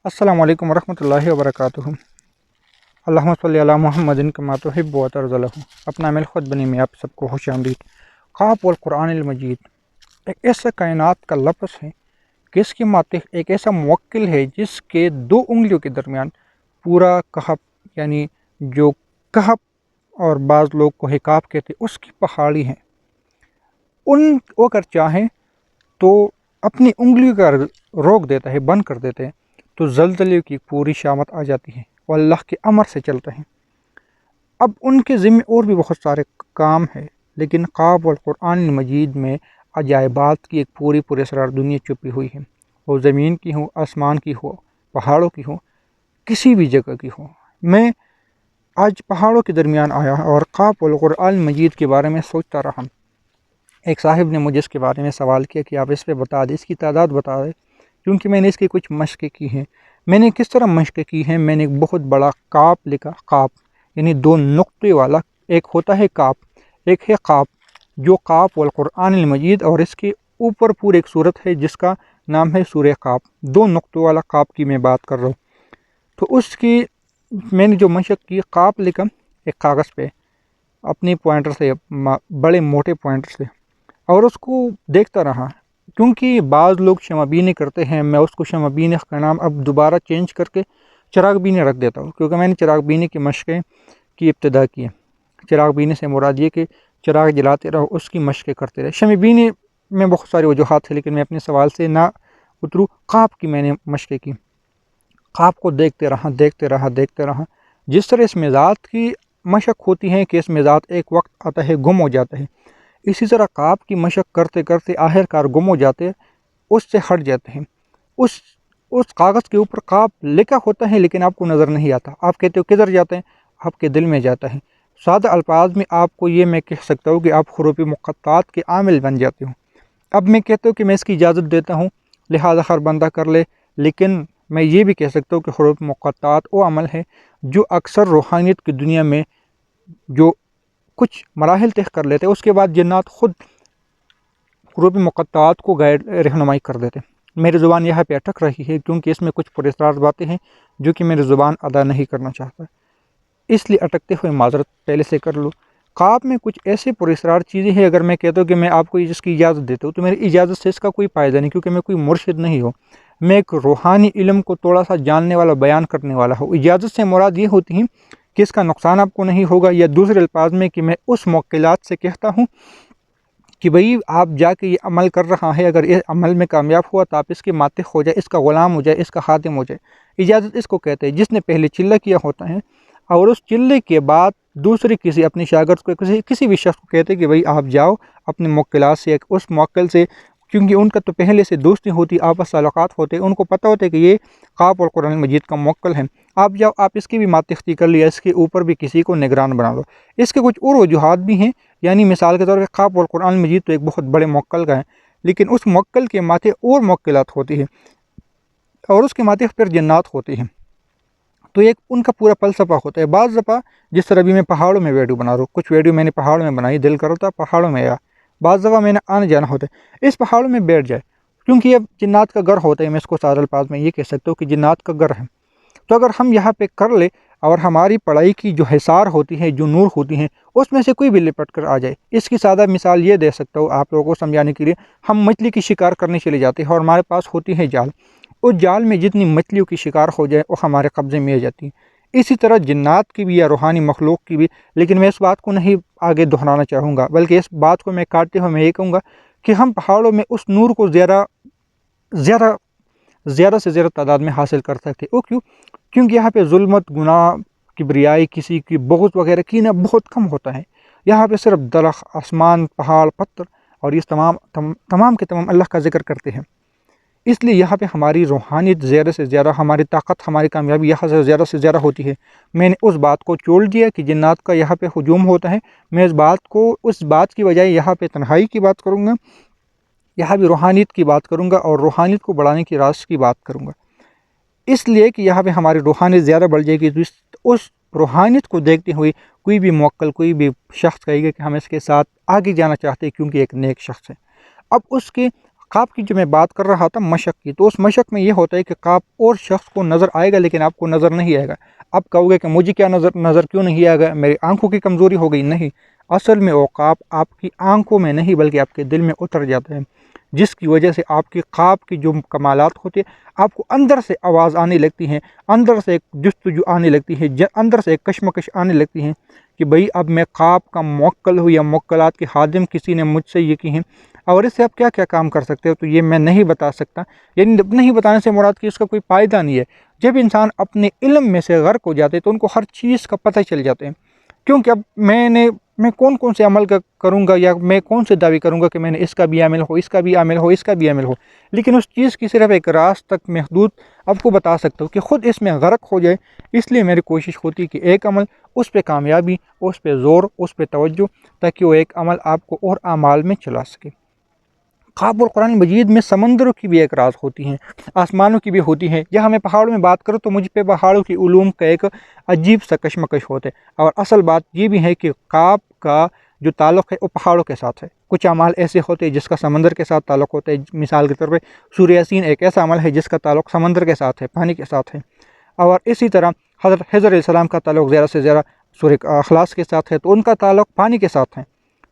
السلام علیکم ورحمۃ اللہ وبرکاتہ۔ اللہم صلی علی محمد کما تحب و ترضی۔ اپنا عمل خود بنی میں آپ سب کو خوش آمدید۔ قاف والقرآن المجید ایک ایسا کائنات کا لفظ ہے کہ اس کی ماتح ایک ایسا موکل ہے جس کے دو انگلیوں کے درمیان پورا کہف، یعنی جو کہف اور بعض لوگ کو کاف کہتے اس کی پہاڑی ہیں، ان وہ اگر چاہیں تو اپنی انگلیوں کا روک دیتا ہے، بند کر دیتے ہیں، تو زلزلے کی پوری شامت آ جاتی ہے اور اللہ کے امر سے چلتے ہیں۔ اب ان کے ذمہ اور بھی بہت سارے کام ہیں، لیکن قاف والقرآن المجید میں عجائبات کی ایک پوری اسرار دنیا چھپی ہوئی ہے، وہ زمین کی ہو، آسمان کی ہو، پہاڑوں کی ہو، کسی بھی جگہ کی ہو۔ میں آج پہاڑوں کے درمیان آیا اور قاف والقرآن المجید کے بارے میں سوچتا رہا۔ ایک صاحب نے مجھے اس کے بارے میں سوال کیا کہ آپ اس پہ بتا دیں، اس کی تعداد بتا دیں، کیونکہ میں نے اس کی کچھ مشقیں کی ہیں۔ میں نے کس طرح مشقیں کی ہیں؟ میں نے ایک بہت بڑا کاف لکھا، کاف یعنی دو نقطے والا، ایک ہوتا ہے کاف، ایک ہے قاف، جو قاف والقرآن المجید، اور اس کے اوپر پورے ایک صورت ہے جس کا نام ہے سورہ قاف۔ دو نقطوں والا کاف کی میں بات کر رہا ہوں۔ تو اس کی میں نے جو مشق کی، قاف لکھا ایک کاغذ پہ اپنی پوائنٹر سے، بڑے موٹے پوائنٹر سے، اور اس کو دیکھتا رہا، کیونکہ بعض لوگ شمع بینی کرتے ہیں۔ میں اس کو شمع بینی کا نام اب دوبارہ چینج کر کے چراغ بینی رکھ دیتا ہوں، کیونکہ میں نے چراغ بینی کی مشقیں کی ابتدا کی ہے۔ چراغ بینی سے مراد یہ کہ چراغ جلاتے رہو، اس کی مشقیں کرتے رہے۔ شمع بینی میں بہت ساری وجوہات ہیں، لیکن میں اپنے سوال سے نہ اتروں۔ قاف کی میں نے مشقیں کی، قاف کو دیکھتے رہا۔ جس طرح اس مزاج کی مشق ہوتی ہے کہ اس مزاج ایک وقت آتا ہے گم ہو جاتا ہے، اسی طرح قاف کی مشق کرتے کرتے آخر کار گم ہو جاتے، اس سے ہٹ جاتے ہیں۔ اس کاغذ کے اوپر قاف لکھا ہوتا ہے، لیکن آپ کو نظر نہیں آتا۔ آپ کہتے ہو کدھر جاتے ہیں؟ آپ کے دل میں جاتا ہے۔ سادہ الفاظ میں آپ کو یہ میں کہہ سکتا ہوں کہ آپ حروف مقطعات کے عامل بن جاتے ہو۔ اب میں کہتا ہوں کہ میں اس کی اجازت دیتا ہوں، لہذا ہر بندہ کر لے، لیکن میں یہ بھی کہہ سکتا ہوں کہ حروف مقطعات وہ عمل ہے جو اکثر روحانیت کی دنیا میں جو کچھ مراحل طے کر لیتے، اس کے بعد جنات خود حروف مقطعات کو گائیڈ رہنمائی کر دیتے۔ میری زبان یہاں پہ اٹک رہی ہے کیونکہ اس میں کچھ پراسرار باتیں ہیں جو کہ میری زبان ادا نہیں کرنا چاہتا، اس لیے اٹکتے ہوئے معذرت پہلے سے کر لو۔ قاف میں کچھ ایسے پراسرار چیزیں ہیں، اگر میں کہتا ہوں کہ میں آپ کو اس کی اجازت دیتا ہوں تو میری اجازت سے اس کا کوئی فائدہ نہیں، کیونکہ میں کوئی مرشد نہیں ہوں، میں ایک روحانی علم کو تھوڑا سا جاننے والا، بیان کرنے والا ہوں۔ اجازت سے مراد یہ ہوتی ہے کہ اس کا نقصان آپ کو نہیں ہوگا، یا دوسرے الفاظ میں کہ میں اس موکلات سے کہتا ہوں کہ بھئی آپ جا کے یہ عمل کر رہا ہے، اگر یہ عمل میں کامیاب ہوا تو آپ اس کے ماتح ہو جائے، اس کا غلام ہو جائے، اس کا خادم ہو جائے۔ اجازت اس کو کہتے ہیں جس نے پہلے چلہ کیا ہوتا ہے، اور اس چلے کے بعد دوسرے کسی اپنے شاگرد کو، کسی بھی شخص کو کہتے ہیں کہ بھئی آپ جاؤ اپنے موکلات سے، اس موکل سے، کیونکہ ان کا تو پہلے سے دوستی ہوتی، آپس تعلقات ہوتے، ان کو پتہ ہوتا ہے کہ یہ قاف اور قرآن مجید کا موکل ہے، آپ جاؤ، آپ اس کی بھی ماتحتی کر لیا، اس کے اوپر بھی کسی کو نگران بنا دو۔ اس کے کچھ اور وجوہات بھی ہیں، یعنی مثال کے طور پہ قاف اور قرآن مجید تو ایک بہت بڑے موکل کا ہے، لیکن اس موکل کے ماتھے اور موکلات ہوتی ہیں، اور اس کے ماتھے پھر جنات ہوتی ہیں، تو ایک ان کا پورا فلسفہ ہوتا ہے۔ بعض دفعہ جس طرح بھی میں پہاڑوں میں ویڈیو بنا رہا ہوں، کچھ ویڈیو میں نے پہاڑوں میں بنائی، دل کرتا ہے پہاڑوں میں آیا، بعض دفعہ میں نے آنے جانا ہوتا ہے، اس پہاڑوں میں بیٹھ جائے، کیونکہ یہ جنات کا گھر ہوتا ہے۔ میں اس کو سادہ الفاظ میں یہ کہہ سکتا ہوں کہ جنات کا گھر ہے۔ تو اگر ہم یہاں پہ کر لے اور ہماری پڑھائی کی جو حصار ہوتی ہے، جو نور ہوتی ہیں، اس میں سے کوئی بھی لپٹ کر آ جائے، اس کی سادہ مثال یہ دے سکتا ہوں آپ لوگوں کو سمجھانے کے لیے۔ ہم مچھلی کی شکار کرنے چلے جاتے ہیں اور ہمارے پاس ہوتی ہے جال، اس جال میں جتنی مچھلیوں کی شکار ہو جائے وہ ہمارے قبضے میں آ جاتی ہیں۔ اسی طرح جنات کی بھی یا روحانی مخلوق کی بھی، لیکن میں اس بات کو نہیں آگے دہرانا چاہوں گا، بلکہ اس بات کو میں کاٹتے ہوئے میں یہ کہوں گا کہ ہم پہاڑوں میں اس نور کو زیادہ سے زیادہ تعداد میں حاصل کر سکتے۔ وہ کیوں؟ کیونکہ یہاں پہ ظلمت، گناہ، کبریائی، کسی کی بغض وغیرہ کینہ بہت کم ہوتا ہے۔ یہاں پہ صرف درخت، آسمان، پہاڑ، پتھر، اور یہ تمام کے تمام اللہ کا ذکر کرتے ہیں۔ اس لیے یہاں پہ ہماری روحانیت زیادہ سے زیادہ، ہماری طاقت، ہماری کامیابی یہاں سے زیادہ ہوتی ہے۔ میں نے اس بات کو چھوڑ دیا کہ جنات کا یہاں پہ ہجوم ہوتا ہے، میں اس بات کی بجائے یہاں پہ تنہائی کی بات کروں گا، یہاں بھی روحانیت کی بات کروں گا، اور روحانیت کو بڑھانے کی راز کی بات کروں گا، اس لیے کہ یہاں پہ ہماری روحانیت زیادہ بڑھ جائے گی۔ تو اس روحانیت کو دیکھتے ہوئے کوئی بھی موکل، کوئی بھی شخص کہے گا کہ ہم اس کے ساتھ آگے جانا چاہتے ہیں کیونکہ ایک نیک شخص ہے۔ اب اس کے خواب کی جو میں بات کر رہا تھا مشق کی، تو اس مشق میں یہ ہوتا ہے کہ خواب اور شخص کو نظر آئے گا لیکن آپ کو نظر نہیں آئے گا۔ اب کہو گے کہ مجھے کیا نظر کیوں نہیں آئے گا، میری آنکھوں کی کمزوری ہو گئی؟ نہیں، اصل میں وہ خواب آپ کی آنکھوں میں نہیں بلکہ آپ کے دل میں اتر جاتا ہے، جس کی وجہ سے آپ کی خواب کی جو کمالات ہوتے ہیں آپ کو اندر سے آواز آنے لگتی ہیں، اندر سے ایک جستجو آنے لگتی ہے، اندر سے ایک کشمکش آنے لگتی ہے کہ بھئی اب میں خواب کا موکل ہوں یا موکلات کے خادم کسی نے مجھ سے یہ کی ہیں، اور اس سے آپ کیا کیا کام کر سکتے ہو تو یہ میں نہیں بتا سکتا۔ یعنی نہیں بتانے سے مراد کہ اس کا کوئی فائدہ نہیں ہے۔ جب انسان اپنے علم میں سے غرق ہو جاتے تو ان کو ہر چیز کا پتہ چل جاتے ہیں، کیونکہ اب میں کون سے عمل کروں گا یا میں کون سے دعوی کروں گا کہ میں نے اس کا بھی عامل ہو، اس کا بھی عامل ہو، اس کا بھی عامل ہو، لیکن اس چیز کی صرف ایک راز تک محدود آپ کو بتا سکتا ہوں کہ خود اس میں غرق ہو جائے۔ اس لیے میری کوشش ہوتی ہے کہ ایک عمل، اس پہ کامیابی، اس پہ زور، اس پہ توجہ، تاکہ وہ ایک عمل آپ کو اور اعمال میں چلا سکے۔ خواب اور قرآن مجید میں سمندروں کی بھی ایک راز ہوتی ہیں، آسمانوں کی بھی ہوتی ہیں۔ یہاں میں پہاڑوں میں بات کروں تو مجھ پہ پہاڑوں کی علوم کا ایک عجیب سا کشمکش ہوتا ہے، اور اصل بات یہ بھی ہے کہ خواب کا جو تعلق ہے وہ پہاڑوں کے ساتھ ہے۔ کچھ اعمال ایسے ہوتے ہیں جس کا سمندر کے ساتھ تعلق ہوتا ہے، مثال کے طور پہ سورہ یاسین ایک ایسا عمل ہے جس کا تعلق سمندر کے ساتھ ہے، پانی کے ساتھ ہے، اور اسی طرح حضرت خضر علیہ السلام کا تعلق زیادہ سے زیادہ سورہ اخلاص کے ساتھ ہے، تو ان کا تعلق پانی کے ساتھ ہے۔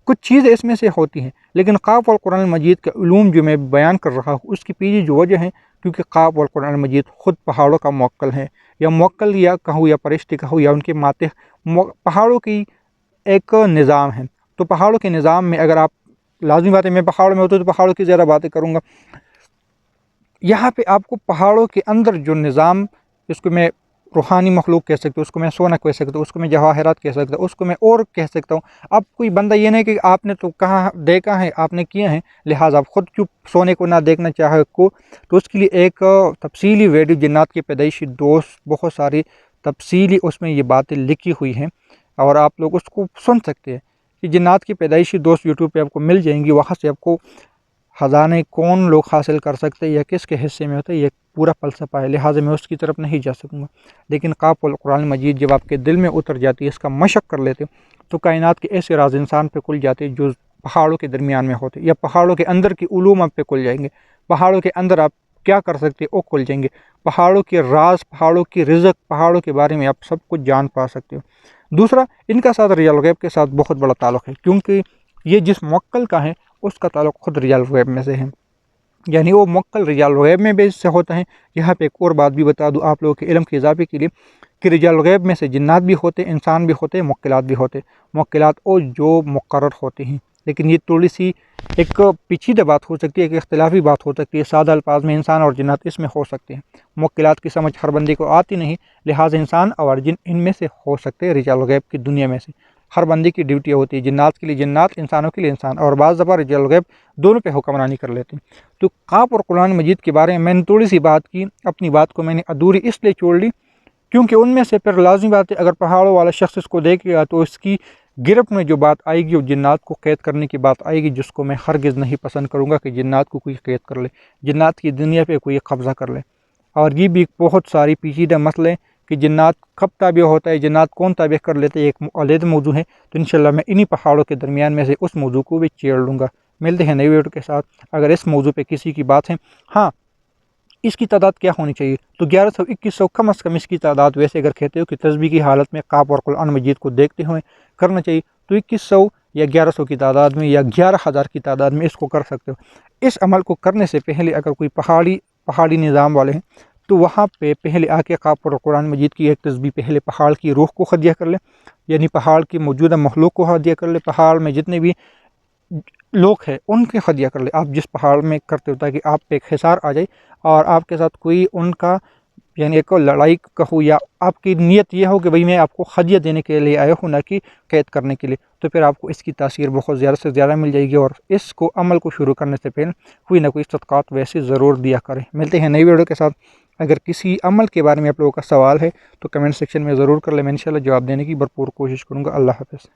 کچھ چیزیں اس میں سے ہوتی ہیں، لیکن خواب اور قرآن مجید کے علوم جو میں بیان کر رہا ہوں اس کی پیچھے جو وجہ ہے کیونکہ خواب اور قرآن مجید خود پہاڑوں کا موکل ہے، یا موکل یا کہوں یا فرشتے کہوں یا ان کے ماتح، پہاڑوں کی ایک نظام ہے۔ تو پہاڑوں کے نظام میں اگر آپ، لازمی بات ہے میں پہاڑوں میں ہوتا تو پہاڑوں کی زیادہ باتیں کروں گا، یہاں پہ آپ کو پہاڑوں کے اندر جو نظام، اس کو میں روحانی مخلوق کہہ سکتا ہوں، اس کو میں سونا کہہ سکتا ہوں، اس کو میں جواہرات کہہ سکتا ہوں، اس کو میں اور کہہ سکتا ہوں۔ اب کوئی بندہ یہ نہیں کہ آپ نے تو کہاں دیکھا ہے، آپ نے کیا ہے، لہٰذا آپ خود کیوں سونے کو نہ دیکھنا چاہے کو، تو اس کے لیے ایک تفصیلی ویڈیو جنات کے پیدائشی دوست، بہت ساری تفصیلی اس میں یہ باتیں لکھی ہوئی ہیں، اور آپ لوگ اس کو سن سکتے ہیں کہ جنات کی پیدائشی دوست یوٹیوب پہ آپ کو مل جائیں گی، وہاں سے آپ کو خزانے کون لوگ حاصل کر سکتے ہیں یا کس کے حصے میں ہوتا ہے یہ پورا فلسفہ ہے، لہٰذا میں اس کی طرف نہیں جا سکوں گا۔ لیکن خواب اور قرآن مجید جب آپ کے دل میں اتر جاتی ہے، اس کا مشق کر لیتے تو کائنات کے ایسے راز انسان پہ کھل جاتے جو پہاڑوں کے درمیان میں ہوتے، یا پہاڑوں کے اندر کی علوم آپ پہ کھل جائیں گے، پہاڑوں کے اندر آپ کیا کر سکتے وہ کھل جائیں گے، پہاڑوں کے راز، پہاڑوں کی رزق، پہاڑوں کے بارے میں آپ سب کچھ جان پا سکتے ہو۔ دوسرا، ان کا ساتھ ریال غیب کے ساتھ بہت بڑا تعلق ہے، کیونکہ یہ جس موکل کا ہے اس کا تعلق خود ریال غیب میں سے ہے، یعنی وہ موکل رجال الغیب میں بھی سے ہوتا ہے۔ یہاں پہ ایک اور بات بھی بتا دوں آپ لوگوں کے علم کے اضافے کے لیے کہ رجال الغیب میں سے جنات بھی ہوتے، انسان بھی ہوتے، موکلات بھی ہوتے، موکلات اور جو مقرر ہوتے ہیں، لیکن یہ تھوڑی سی ایک پیچیدہ بات ہو سکتی ہے، ایک اختلافی بات ہو سکتی ہے، سادہ الفاظ میں انسان اور جنات اس میں ہو سکتے ہیں، موکلات کی سمجھ ہر بندے کو آتی نہیں، لہٰذا انسان اور جن ان میں سے ہو سکتے ہیں رجال الغیب کی دنیا میں سے۔ ہر بندے کی ڈیوٹی ہوتی ہے، جنات کے لیے جنات، انسانوں کے لیے انسان، اور بعض دفعہ رجال الغیب دونوں پہ حکمرانی کر لیتے ہیں۔ تو خواب اور قرآن مجید کے بارے میں نے تھوڑی سی بات کی، اپنی بات کو میں نے ادھوری اس لیے چھوڑ لی کیونکہ ان میں سے پھر لازمی بات ہے اگر پہاڑوں والا شخص اس کو دیکھے گا تو اس کی گرفت میں جو بات آئے گی وہ جنات کو قید کرنے کی بات آئے گی، جس کو میں ہرگز نہیں پسند کروں گا کہ جنات کو کوئی قید کر لے، جنات کی دنیا پہ کوئی قبضہ کر لے۔ اور یہ بھی بہت ساری پیچیدہ مسئلے کہ جنات کب تابع ہوتا ہے، جنات کون تابع کر لیتے، ایک علیحدہ موضوع ہے، تو انشاءاللہ میں انہی پہاڑوں کے درمیان میں سے اس موضوع کو بھی چھیڑ لوں گا۔ ملتے ہیں نئی ویڈیو کے ساتھ۔ اگر اس موضوع پہ کسی کی بات ہے، ہاں اس کی تعداد کیا ہونی چاہیے، تو 1100 2100 کم از کم اس کی تعداد، ویسے اگر کہتے ہو کہ تسبیح کی حالت میں خواب اور قرآن مجید کو دیکھتے ہوئے کرنا چاہیے تو 2100 یا 1100 کی تعداد میں یا 11,000 کی تعداد میں اس کو کر سکتے ہو۔ اس عمل کو کرنے سے پہلے اگر کوئی پہاڑی نظام والے ہیں تو وہاں پہ پہلے آ کے خواب اور قرآن مجید کی ایک تسبیح پہلے پہاڑ کی روح کو ہدیہ کر لے، یعنی پہاڑ کی موجودہ مخلوق کو ہدیہ کر لے، پہاڑ میں جتنے بھی لوگ ہیں ان کے ہدیہ کر لے، آپ جس پہاڑ میں کرتے ہو، تاکہ آپ پہ ایک حصار آ جائے اور آپ کے ساتھ کوئی ان کا یعنی ایک لڑائی کہو، یا آپ کی نیت یہ ہو کہ بھئی میں آپ کو ہدیہ دینے کے لیے آیا ہوں نہ کہ قید کرنے کے لیے، تو پھر آپ کو اس کی تاثیر بہت زیادہ سے زیادہ مل جائے گی، اور اس کو عمل کو شروع کرنے سے پہلے کوئی نہ کوئی صدقات ویسے ضرور دیا کریں۔ ملتے ہیں نئی ویڈیو کے ساتھ۔ اگر کسی عمل کے بارے میں آپ لوگوں کا سوال ہے تو کمنٹ سیکشن میں ضرور کر لیں، میں انشاءاللہ جواب دینے کی بھرپور کوشش کروں گا۔ اللہ حافظ۔